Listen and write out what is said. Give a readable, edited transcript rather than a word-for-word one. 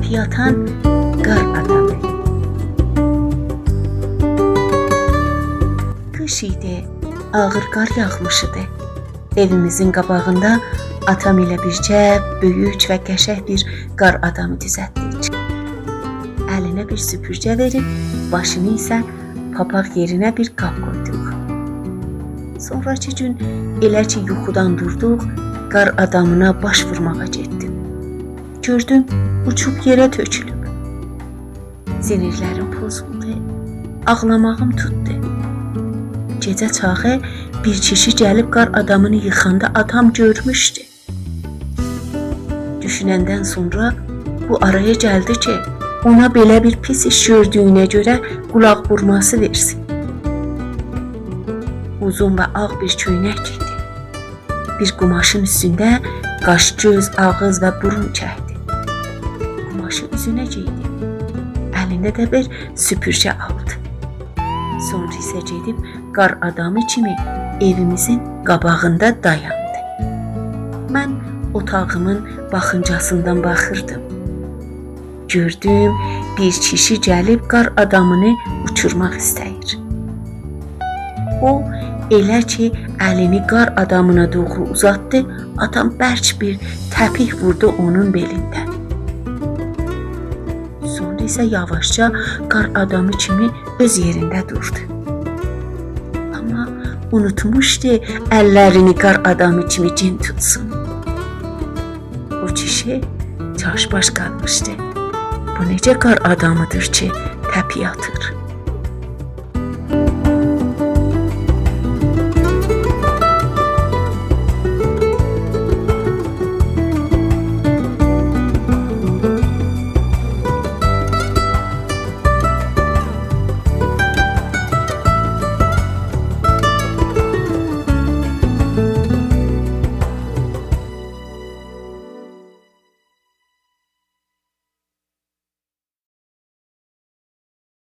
təpi atan qar adamı. Qış idi, ağır qar yağmış idi. Evimizin qabağında atam ilə bircə böyük və qəşəng bir qar adamı düzəltdik. Əlinə bir süpürgə verib, başını isə papaq yerinə bir qap qoyduq. Sonraki gün elə ki yuxudan durduq, qar adamına baş vurmağa getdim. Gördüm, uçub yerə tökülüb. Sinirlərim pozuldu, ağlamağım tutdu. Gecə çağı bir kişi gəlib qar adamını yıxanda atam görmüşdü. Düşünəndən sonra bu araya gəldi ki, ona belə bir pis iş gördüyünə görə qulaq vurması versin. Uzun və ağ bir köynək giydi. Bir qumaşın üstündə qaş, göz, ağız və burun çəkdi. Qumaşı üzünə giydi. Əlində də bir süpürgə aldı. Sonra isə gedib qar adamı kimi evimizin qabağında dayandı. Mən otağımın baxıncasından baxırdım. Gördüm, bir kişi gəlib qar adamını uçurmaq istəyir. O, elə ki, əlini qar adamına doğru uzatdı, atam bərk bir təpik vurdu onun belindən. Sonra isə yavaşca qar adamı kimi öz yerində durdu. Amma unutmuşdu əllərini qar adamı kimi cin tutsun. O kişi çaşbaş qalmışdı. Bu necə qar adamıdır ki, təpi atır?